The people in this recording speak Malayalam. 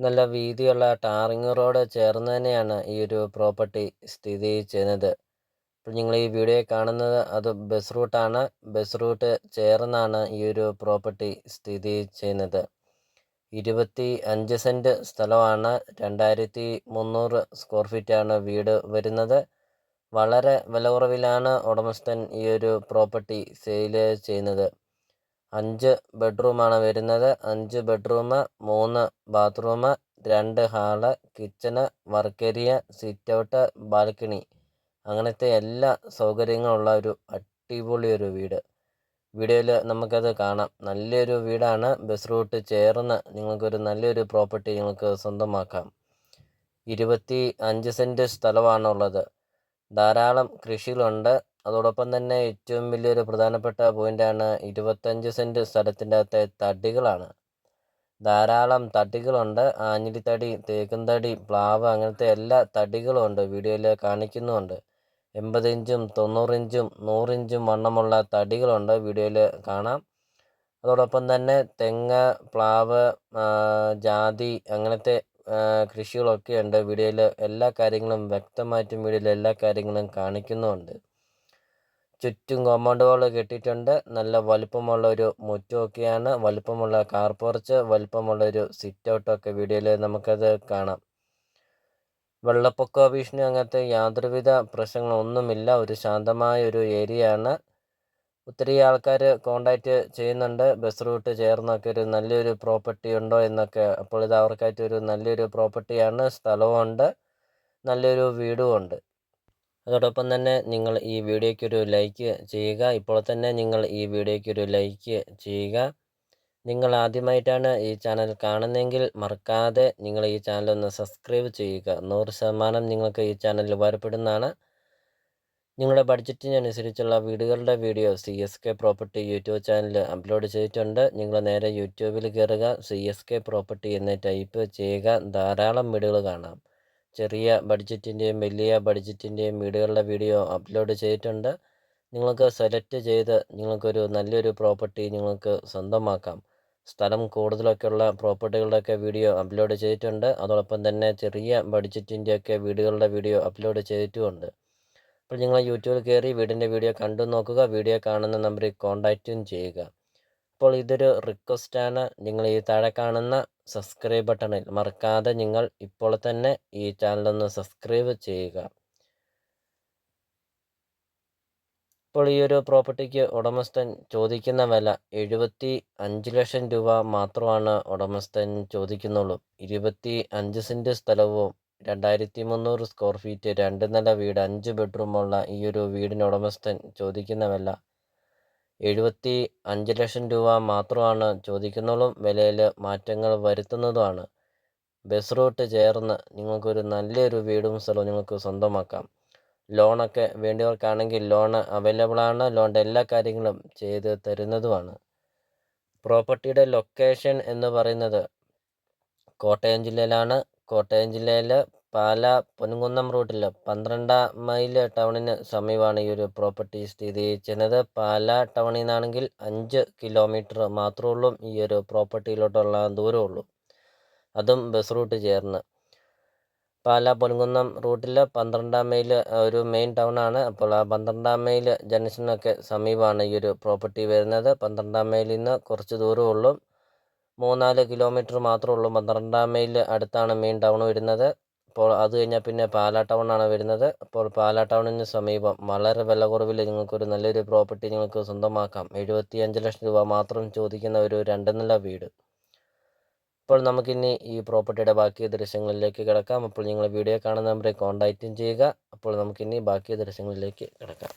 നല്ല വീതിയുള്ള ടാറിങ് റോഡ് ചേർന്ന് തന്നെയാണ് ഈ ഒരു പ്രോപ്പർട്ടി സ്ഥിതി ചെയ്യുന്നത്. ഇപ്പോൾ നിങ്ങൾ ഈ വീഡിയോ കാണുന്നത് അത് ബസ് റൂട്ടാണ്. ബസ് റൂട്ട് ചേർന്നാണ് ഈ ഒരു പ്രോപ്പർട്ടി സ്ഥിതി ചെയ്യുന്നത്. 25 സെൻറ്റ് സ്ഥലമാണ്. 2300 സ്ക്വയർ ഫീറ്റാണ് വീട് വരുന്നത്. വളരെ വില കുറവിലാണ് ഉടമസ്ഥൻ ഈ ഒരു പ്രോപ്പർട്ടി സെയിൽ ചെയ്യുന്നത്. 5 ബെഡ്റൂമാണ് വരുന്നത്. 5 bedroom, 3 bathroom, 2 hall, kitchen, work area, sit out, balcony, അങ്ങനത്തെ എല്ലാ സൗകര്യങ്ങളുള്ള ഒരു അടിപൊളി ഒരു വീട്. വീഡിയോയിൽ നമുക്കത് കാണാം. നല്ലൊരു വീടാണ്. ബസ് റൂട്ട് ചേർന്ന് നിങ്ങൾക്കൊരു നല്ലൊരു പ്രോപ്പർട്ടി നിങ്ങൾക്ക് സ്വന്തമാക്കാം. 25 സെൻറ്റ് സ്ഥലമാണുള്ളത്. ധാരാളം കൃഷികളുണ്ട്. അതോടൊപ്പം തന്നെ ഏറ്റവും വലിയൊരു പ്രധാനപ്പെട്ട പോയിൻ്റാണ് 25 സെൻറ്റ് സ്ഥലത്തിൻ്റെ അകത്തെ തടികളാണ്. ധാരാളം തടികളുണ്ട്. ആഞ്ഞിലിത്തടി, തേക്കും തടി, പ്ലാവ്, അങ്ങനത്തെ എല്ലാ തടികളും ഉണ്ട്. വീഡിയോയിൽ കാണിക്കുന്നുമുണ്ട്. 80 ഇഞ്ചും 90 ഇഞ്ചും 100 ഇഞ്ചും വണ്ണമുള്ള തടികളുണ്ട്. വീഡിയോയിൽ കാണാം. അതോടൊപ്പം തന്നെ തെങ്ങ്, പ്ലാവ്, ജാതി, അങ്ങനത്തെ കൃഷികളൊക്കെ ഉണ്ട്. വീഡിയോയിൽ എല്ലാ കാര്യങ്ങളും വ്യക്തമായിട്ടും വീഡിയോയിൽ എല്ലാ കാര്യങ്ങളും കാണിക്കുന്നുമുണ്ട്. ചുറ്റും കോമ്പൗണ്ട് വാൾ കെട്ടിയിട്ടുണ്ട്. നല്ല വലുപ്പമുള്ള ഒരു മുറ്റമൊക്കെയാണ്. വലുപ്പമുള്ള കാർ പോർച്ച്, വലുപ്പമുള്ള ഒരു സിറ്റ് ഔട്ടൊക്കെ വീഡിയോയിൽ നമുക്കത് കാണാം. വെള്ളപ്പൊക്ക ഭീഷണി അങ്ങനത്തെ യാതൊരുവിധ പ്രശ്നങ്ങളൊന്നുമില്ല. ഒരു ശാന്തമായ ഒരു ഏരിയയാണ്. ഒത്തിരി ആൾക്കാർ കോണ്ടാക്റ്റ് ചെയ്യുന്നുണ്ട്. ബസ് റൂട്ട് ചേർന്നൊക്കെ ഒരു നല്ലൊരു പ്രോപ്പർട്ടി ഉണ്ടോ എന്നൊക്കെ. അപ്പോൾ ഇത് അവർക്കായിട്ട് ഒരു നല്ലൊരു പ്രോപ്പർട്ടിയാണ്. സ്ഥലമുണ്ട്, നല്ലൊരു വീടുമുണ്ട്. അതോടൊപ്പം തന്നെ നിങ്ങൾ ഈ വീഡിയോയ്ക്കൊരു ലൈക്ക് ചെയ്യുക. ഇപ്പോൾ തന്നെ നിങ്ങൾ ഈ വീഡിയോയ്ക്കൊരു ലൈക്ക് ചെയ്യുക. നിങ്ങൾ ആദ്യമായിട്ടാണ് ഈ ചാനൽ കാണുന്നതെങ്കിൽ മറക്കാതെ നിങ്ങൾ ഈ ചാനൽ ഒന്ന് സബ്സ്ക്രൈബ് ചെയ്യുക. 100% നിങ്ങൾക്ക് ഈ ചാനൽ ഉപകാരപ്പെടുന്നതാണ്. നിങ്ങളുടെ ബഡ്ജറ്റിനനുസരിച്ചുള്ള വീടുകളുടെ video CSK property YouTube channel upload ചെയ്തിട്ടുണ്ട്. നിങ്ങൾ നേരെ യൂട്യൂബിൽ കയറുക, CSK പ്രോപ്പർട്ടി എന്ന് ടൈപ്പ് ചെയ്യുക. ധാരാളം വീടുകൾ കാണാം. ചെറിയ ബഡ്ജറ്റിൻ്റെയും വലിയ ബഡ്ജറ്റിൻ്റെയും വീടുകളുടെ വീഡിയോ അപ്ലോഡ് ചെയ്തിട്ടുണ്ട്. നിങ്ങൾക്ക് സെലക്ട് ചെയ്ത് നിങ്ങൾക്കൊരു നല്ലൊരു പ്രോപ്പർട്ടി നിങ്ങൾക്ക് സ്വന്തമാക്കാം. സ്ഥലം കൂടുതലൊക്കെയുള്ള പ്രോപ്പർട്ടികളുടെയൊക്കെ വീഡിയോ അപ്ലോഡ് ചെയ്തിട്ടുണ്ട്. അതോടൊപ്പം തന്നെ ചെറിയ ബഡ്ജറ്റിൻ്റെയൊക്കെ വീടുകളുടെ വീഡിയോ അപ്ലോഡ് ചെയ്തിട്ടുമുണ്ട്. അപ്പോൾ നിങ്ങൾ യൂട്യൂബിൽ കയറി വീടിൻ്റെ വീഡിയോ കണ്ടു നോക്കുക. വീഡിയോ കാണുന്ന നമ്പറിൽ കോൺടാക്റ്റും ചെയ്യുക. അപ്പോൾ ഇതൊരു റിക്വസ്റ്റാണ്. നിങ്ങൾ ഈ താഴെ കാണുന്ന സബ്സ്ക്രൈബ് ബട്ടണിൽ മറക്കാതെ നിങ്ങൾ ഇപ്പോൾ തന്നെ ഈ ചാനലൊന്ന് സബ്സ്ക്രൈബ് ചെയ്യുക. ഇപ്പോൾ ഈ ഒരു പ്രോപ്പർട്ടിക്ക് ഉടമസ്ഥൻ ചോദിക്കുന്ന വില 75 ലക്ഷം രൂപ മാത്രമാണ് ഉടമസ്ഥൻ ചോദിക്കുന്നുള്ളൂ. 25 സെൻറ്റ് സ്ഥലവും 2300 സ്ക്വയർ ഫീറ്റ് 2 നില വീട് 5 ബെഡ്റൂമുള്ള ഈ ഒരു വീടിന് ഉടമസ്ഥൻ ചോദിക്കുന്ന വില 75 ലക്ഷം രൂപ മാത്രമാണ് ചോദിക്കുന്നുള്ളൂ. വിലയിൽ മാറ്റങ്ങൾ വരുത്തുന്നതുമാണ്. ബസ് റൂട്ട് ചേർന്ന് നിങ്ങൾക്കൊരു നല്ലൊരു വീടും സ്ഥലവും നിങ്ങൾക്ക് സ്വന്തമാക്കാം. ലോണൊക്കെ വേണ്ടിയവർക്കാണെങ്കിൽ ലോൺ അവൈലബിളാണ്. ലോണിൻ്റെ എല്ലാ കാര്യങ്ങളും ചെയ്ത് തരുന്നതുമാണ്. പ്രോപ്പർട്ടിയുടെ ലൊക്കേഷൻ എന്ന് പറയുന്നത് കോട്ടയം ജില്ലയിലാണ്. കോട്ടയം ജില്ലയിൽ പാലാ പൊൻകുന്നം റൂട്ടിൽ 12 മൈൽ ടൗണിന് സമീപമാണ് ഈ ഒരു പ്രോപ്പർട്ടി സ്ഥിതി ചെയ്യുന്നത്. പാലാ ടൗണിൽ നിന്നാണെങ്കിൽ 5 കിലോമീറ്റർ മാത്രമേ ഉള്ളൂ ഈ ഒരു പ്രോപ്പർട്ടിയിലോട്ടുള്ള ദൂരമുള്ളൂ. അതും ബസ് റൂട്ട് ചേർന്ന്. പാലാ പൊൻകുന്നം റൂട്ടിൽ 12 മൈൽ ഒരു മെയിൻ ടൗൺ ആണ്. അപ്പോൾ ആ 12 മൈൽ ജംഗ്ഷനൊക്കെ സമീപമാണ് ഈ ഒരു പ്രോപ്പർട്ടി വരുന്നത്. 12 മൈലിൽ നിന്ന് കുറച്ച് ദൂരമേ ഉള്ളൂ. 3-4 കിലോമീറ്റർ മാത്രമേ ഉള്ളൂ. 12 മൈൽ അടുത്താണ് മെയിൻ ടൗൺ വരുന്നത്. അപ്പോൾ അത് കഴിഞ്ഞാൽ പിന്നെ പാലാ ടൗണാണ് വരുന്നത്. അപ്പോൾ പാലാ ടൗണിന് സമീപം വളരെ വില കുറവിൽ നിങ്ങൾക്കൊരു നല്ലൊരു പ്രോപ്പർട്ടി നിങ്ങൾക്ക് സ്വന്തമാക്കാം. 75 ലക്ഷം രൂപ മാത്രം ചോദിക്കുന്ന ഒരു 2 നില വീട്. അപ്പോൾ നമുക്കിനി ഈ പ്രോപ്പർട്ടിയുടെ ബാക്കി ദൃശ്യങ്ങളിലേക്ക് കിടക്കാം. അപ്പോൾ നിങ്ങൾ വീഡിയോ കാണുന്ന നമ്പറിൽ കോൺടാക്റ്റും ചെയ്യുക. അപ്പോൾ നമുക്കിനി ബാക്കി ദൃശ്യങ്ങളിലേക്ക് കിടക്കാം.